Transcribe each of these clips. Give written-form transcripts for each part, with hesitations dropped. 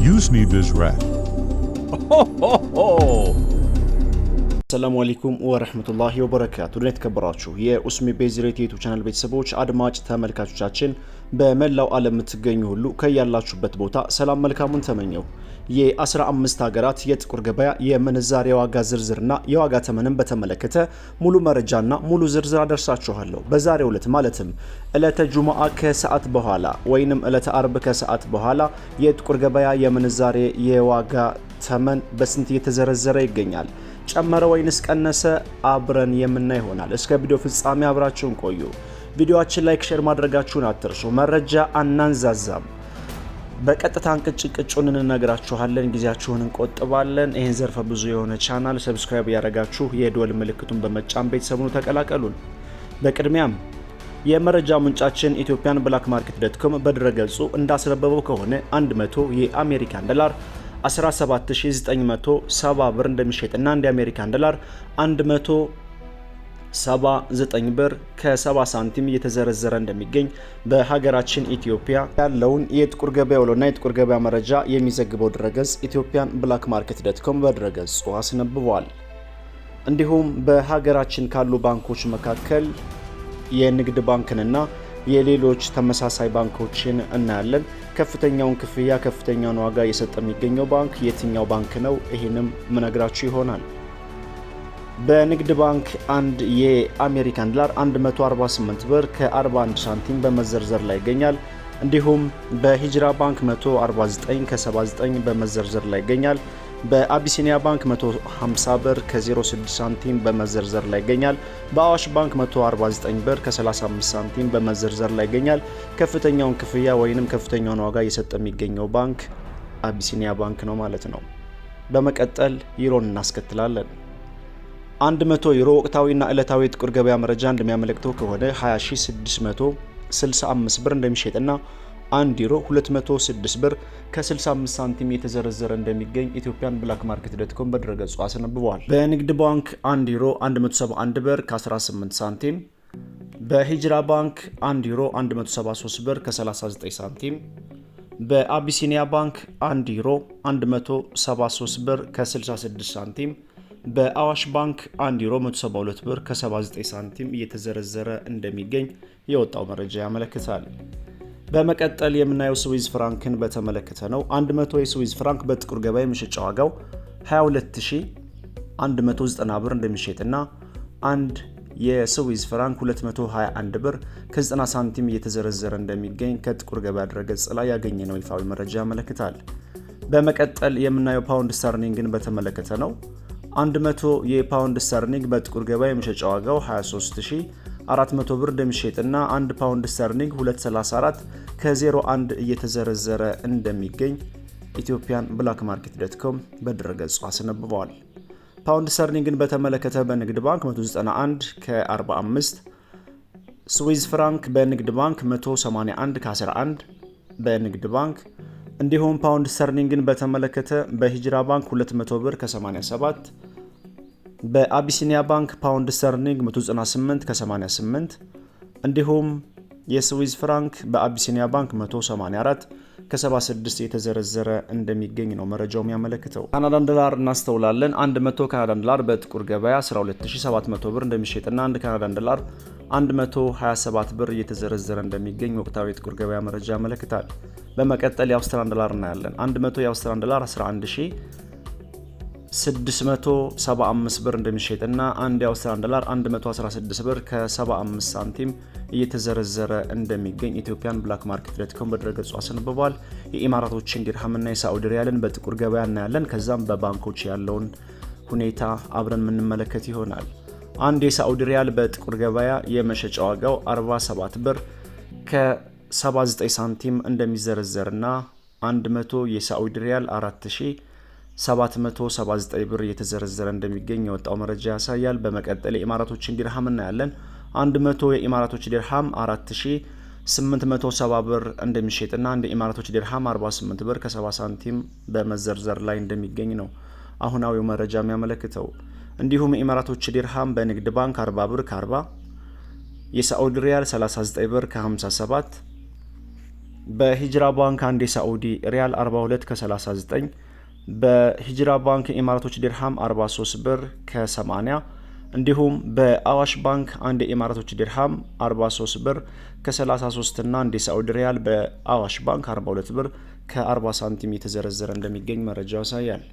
Youths need this rap. ሰላም አለይኩም ወራህመቱላሂ ወበረካቱ። ለተከበራችሁ የኡስሚ ቤዝሬት ዩቲዩብ ቻናል ቤተሰቦች አድማጭ ተመልካቾቻችን በመላው ዓለም የምትገኙ ሁሉ ከያላችሁበት ቦታ ሰላም መልካሙን ተመኘው። የ15 ሀገራት የጥቁር ገበያ የምንዛሬ ዋጋ ዝርዝርና የዋጋ ተመንን በተመለከተ ሙሉ መረጃና ሙሉ ዝርዝር አደርሳችኋለሁ። በዛሬው ዕለት ማለትም ዕለተ ጁሙአ ከሰዓት በኋላ ወይንም ዕለተ አርብ ከሰዓት በኋላ የጥቁር ገበያ የምንዛሬ የዋጋ ተመን በስንት እየተዘረዘረ ይገኛል? ጨመረ ወይንስ ቀነሰ? አብረን የምናይ ይሆናል። እስከ ቪዲዮ ፍጻሜ አብራችሁን ቆዩ። ቪዲዮአችን ላይክ፣ ሼር ማድረጋችሁን አትርሱ። መረጃ አናንዛዛም፣ በቀጥታ እንቅጭቅጩን እንነግራችኋለን። ጊዜያችሁን እንቆጥባለን። ይህን ዘርፈ ብዙ የሆነ ቻናል ሰብስክራይብ ያደረጋችሁ የደወል ምልክቱን በመጫን ቤተሰቡን ተቀላቀሉን። በቅድሚያም የመረጃ ምንጫችን ኢትዮጵያን ብላክ ማርኬት ዶት.ኮም በድረገጹ እንዳስነበበው ከሆነ 100 የአሜሪካን ዶላር 17970 ብር እንደሚሸጥና አንድ የአሜሪካን ዶላር 179 ብር ከ70 ሳንቲም እየተዘረዘረ እንደሚገኝ በሀገራችን ኢትዮጵያ ያለውን የጥቁር ገበያ ውሎና የጥቁር ገበያ መረጃ የሚዘግበው ድረገጽ ኢትዮጵያን ብላክ ማርኬት ዶት.ኮም በድረገጹ አስነብቧል። እንዲሁም በሀገራችን ካሉ ባንኮች መካከል የንግድ ባንክንና የሌሎች ተመሳሳይ ባንኮችን እናያለን። ከፍተኛውን ክፍያ ከፍተኛውን ዋጋ እየሰጠ የሚገኘው ባንክ የትኛው ባንክ ነው? ይሄንም ምነግራችሁ ይሆናል። በንግድ ባንክ አንድ የአሜሪካን ዶላር 148 ብር ከ41 ሳንቲም በመዘርዘር ላይ ይገኛል። እንዲሁም በሂጅራ ባንክ 149 ከ79 በመዘርዘር ላይ ይገኛል። በአቢሲኒያ ባንክ 150 ብር ከ06 ሳንቲም በመዘርዘር ላይ ይገኛል። በአዋሽ ባንክ 149 ብር ከ35 ሳንቲም በመዘርዘር ላይ ይገኛል። ከፍተኛውን ክፍያ ወይንም ከፍተኛውን ዋጋ እየሰጠ የሚገኘው ባንክ አቢሲኒያ ባንክ ነው ማለት ነው። በመቀጠል ዩሮን እናስከትላለን። 100 ዩሮ ወቅታዊና ዕለታዊ የጥቁር ገበያ መረጃ እንደሚያመለክተው ከሆነ 20665 ብር እንደሚሸጥና 1 ዩሮ 206 ብር ከ65 ሳንቲም የተዘረዘረ እንደሚገኝ ኢትዮጵያን ብላክ ማርኬት ዶት.ኮም በድረገጹ አስነብቧል። በንግድ ባንክ 1 ዩሮ 171 ብር ከ18 ሳንቲም፣ በሂጅራ ባንክ 1 ዩሮ 173 ብር ከ39 ሳንቲም፣ በአቢሲኒያ ባንክ 1 ዩሮ 173 ብር ከ66 ሳንቲም፣ በአዋሽ ባንክ 1 ዩሮ 172 ብር ከ79 ሳንቲም እየተዘረዘረ እንደሚገኝ የወጣው መረጃ ያመለክታል። በመቀጠል የምናየው ስዊዝ ፍራንክን በተመለከተ ነው። 100 የስዊዝ ፍራንክ በጥቁር ገበያ የመሸጫ ዋጋው 22190 ብር እንደሚሸጥና አንድ የስዊዝ ፍራንክ 221 ብር ከ90 ሳንቲም እየተዘረዘረ እንደሚገኝ ከጥቁር ገበያ ድረገጽ ላይ ያገኘነው ይፋዊ መረጃ ያመለክታል። በመቀጠል የምናየው ፓውንድ ስተርሊንግን በተመለከተ ነው። 100 የፓውንድ ስተርሊንግ በጥቁር ገበያ የመሸጫ ዋጋው 23400 ብር እንደሚሸጥና 1 ፓውንድ ስተርሊንግ 234 ከ01 እየተዘረዘረ እንደሚገኝ ኢትዮጵያን ብላክ ማርኬት ዶት.ኮም በድረገጹ አስነብበዋል። ፓውንድ ስተርሊንግን በተመለከተ በንግድ ባንክ 191 ከ45፣ ስዊዝ ፍራንክ በንግድ ባንክ 181 ከ11 በንግድ ባንክ፣ እንዲሁም ፓውንድ ስተርሊንግን በተመለከተ በሂጅራ ባንክ 200 ብር ከ87፣ በአቢሲኒያ ባንክ ፓውንድ ስተርሊንግ 198 ከ88፣ እንዲሁም የስዊዝ ፍራንክ በአቢሲኒያ ባንክ 184 ከ76 የተዘረዘረ እንደሚገኝ ነው መረጃው የሚያመለክተው። ካናዳን ዶላር እናስተውላለን። 100 ካናዳን ዶላር በጥቁር ገበያ 12700 ብር እንደሚሸጥና 1 ካናዳን ዶላር 127 ብር እየተዘረዘረ እንደሚገኝ ወቅታዊ የጥቁር ገበያ መረጃ ያመለክታል። በመቀጠል የአውስትራሊያን ዶላር እናያለን። 100 የአውስትራሊያን ዶላር 11675 ብር እንደሚሸጥና 1 የአውስትራሊያን ዶላር 116 ብር ከ75 ሳንቲም እየተዘረዘረ እንደሚገኝ ኢትዮጵያን ብላክ ማርኬት ዶት.ኮም በድረገጹ አስነብቧል። የኢማራቶችን ዲርሃምና የሳዑዲ ሪያልን በጥቁር ገበያ እናያለን። ከዛም በባንኮች ያለውን ሁኔታ አብረን የምንመለከት ይሆናል። አንድ የሳዑዲ ሪያል በጥቁር ገበያ የመሸጫ ዋጋው 47 ብር ከ79 ሳንቲም እንደሚዘረዘርና 100 የሳዑዲ ሪያል 4779 ብር እየተዘረዘረ እንደሚገኝ የወጣው መረጃ ያሳያል። በመቀጠል የኢማራቶችን ዲርሃም እናያለን። 100 የኢማራቶች ዲርሃም 4870 ብር እንደሚሸጥና አንድ የኢማራቶች ዲርሃም 48 ብር ከ70 ሳንቲም በመዘርዘር ላይ እንደሚገኝ ነው አሁናዊው መረጃ የሚያመለክተው። እንዲሁም የኢማራቶች ዲርሃም በንግድ ባንክ 40 ብር ከ40፣ የሳዑዲ ሪያል 39 ብር ከ57፣ በሂጅራ ባንክ አንድ የሳዑዲ ሪያል 42 ከ39፣ በሂጅራ ባንክ የኢማራቶች ዲርሃም 43 ብር ከ80፣ እንዲሁም በአዋሽ ባንክ አንድ የኢማራቶች ዲርሃም 43 ብር ከ33 እና አንድ የሳዑዲ ሪያል በአዋሽ ባንክ 42 ብር ከ40 ሳንቲም የተዘረዘረ እንደሚገኝ መረጃው ያሳያል።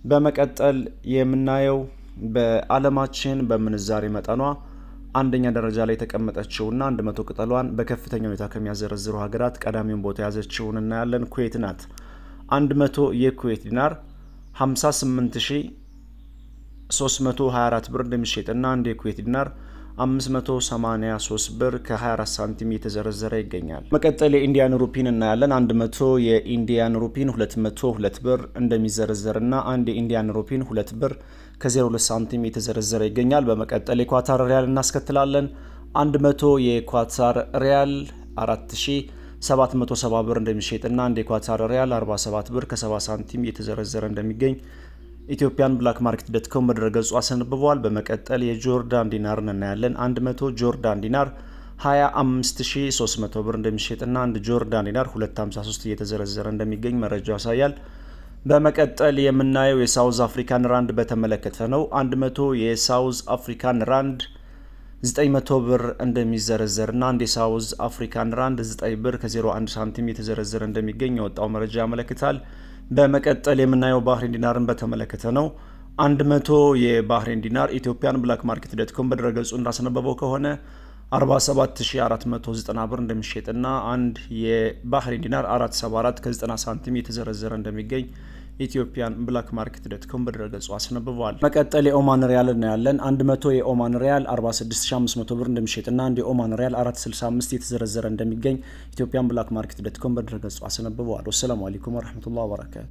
በመቀጠል የምናየው በዓለማችን በምንዛሬ መጠኗ አንደኛ ደረጃ ላይ የተቀመጠችውና 100 ቅጠሏን በከፍተኛ ሁኔታ ከሚያዘረዝሩ ሀገራት ቀዳሚውን ቦታ የያዘችውን እናያለን። ኩዌት ናት። 100 የኩዌት ዲናር 58324 ብር እንደሚሸጥና አንድ የኩዌት ዲናር 583 ብር ከ24 ሳንቲም እየተዘረዘረ ይገኛል። መቀጠል የኢንዲያን ሩፒን እናያለን። 100 የኢንዲያን ሩፒን 202 ብር እንደሚዘረዘርና አንድ የኢንዲያን ሩፒን 2 ብር ከ02 ሳንቲም እየተዘረዘረ ይገኛል። በመቀጠል የኳታር ሪያል እናስከትላለን። 100 የኳታር ሪያል 4770 ብር እንደሚሸጥና አንድ የኳታር ሪያል 47 ብር ከ70 ሳንቲም እየተዘረዘረ እንደሚገኝ ኢትዮጵያን ብላክ ማርኬት ዶትኮም በድረገጹ አስነብበዋል። በመቀጠል የጆርዳን ዲናርን እናያለን። 100 ጆርዳን ዲናር 25300 ብር እንደሚሸጥና አንድ ጆርዳን ዲናር 253 እየተዘረዘረ እንደሚገኝ መረጃው ያሳያል። በመቀጠል የምናየው የሳውዝ አፍሪካን ራንድ በተመለከተ ነው። 100 የሳውዝ አፍሪካን ራንድ 900 ብር እንደሚዘረዘርና አንድ የሳውዝ አፍሪካን ራንድ 9 ብር ከ01 ሳንቲም እየተዘረዘረ እንደሚገኝ የወጣው መረጃ ያመለክታል። በመቀጠል የምናየው ባህሬን ዲናርን በተመለከተ ነው። 100 የባህሬን ዲናር ኢትዮጵያን ብላክ ማርኬት ዶትኮም በድረገጹ እንዳስነበበው ከሆነ 47490 ብር እንደሚሸጥና አንድ የባህሬን ዲናር 474 ከ90 ሳንቲም የተዘረዘረ እንደሚገኝ ኢትዮጵያን ብላክ ማርኬት ዶትኮም በድረገጹ አስነብበዋል። መቀጠል የኦማን ሪያል እናያለን። 100 የኦማን ሪያል 46500 ብር እንደሚሸጥና አንድ የኦማን ሪያል 465 የተዘረዘረ እንደሚገኝ ኢትዮጵያን ብላክ ማርኬት ዶትኮም በድረገጹ አስነብበዋል። ወሰላሙ አለይኩም ወራህመቱላሂ ወበረካቱ።